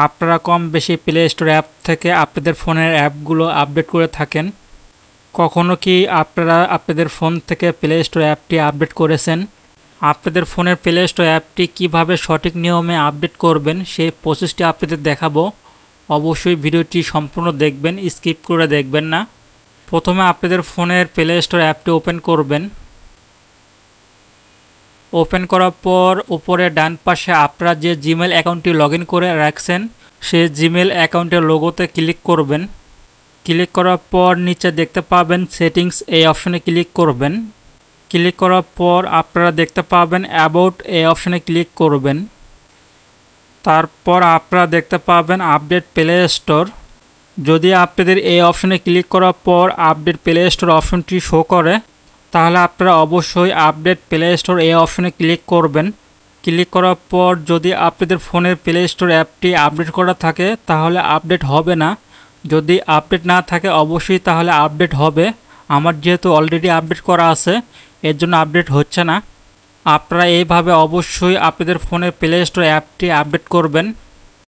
আপনারা কম বেশি play store app থেকে আপনাদের ফোনের অ্যাপগুলো আপডেট করে থাকেন। কখনো কি আপনারা আপনাদের ফোন থেকে প্লে স্টোর অ্যাপটি আপডেট করেছেন? আপনাদের ফোনের প্লে স্টোর অ্যাপটি কীভাবে সঠিক নিয়মে আপডেট করবেন সেই প্রসেসটি আপনাদের দেখাবো। অবশ্যই ভিডিওটি সম্পূর্ণ দেখবেন, স্কিপ করে দেখবেন না। প্রথমে আপনাদের ফোনের প্লে স্টোর অ্যাপটি ওপেন করবেন। ওপেন করার পর উপরে ডান পাশে আপনারা যে জিমেল অ্যাকাউন্টটি লগ ইন করে রাখছেন সেই জিমেল অ্যাকাউন্টের লোগোতে ক্লিক করবেন। ক্লিক করার পর নিচে দেখতে পাবেন সেটিংস, এই অপশনে ক্লিক করবেন। ক্লিক করার পর আপনারা দেখতে পাবেন অ্যাবাউট, এই অপশনে ক্লিক করবেন। তারপর আপনারা দেখতে পাবেন আপডেট প্লে স্টোর। যদি আপনাদের এই অপশনে ক্লিক করার পর আপডেট প্লে স্টোর অপশনটি শো করে তাহলে আপনারা অবশ্যই আপডেট প্লে স্টোর এই অপশনে ক্লিক করবেন। ক্লিক করার পর যদি আপনাদের ফোনের প্লে স্টোর অ্যাপটি আপডেট করা থাকে তাহলে আপডেট হবে না, যদি আপডেট না থাকে অবশ্যই তাহলে আপডেট হবে। আমার যেহেতু অলরেডি আপডেট করা আছে এর জন্য আপডেট হচ্ছে না। আপনারা এইভাবে অবশ্যই আপনাদের ফোনের প্লে স্টোর অ্যাপটি আপডেট করবেন।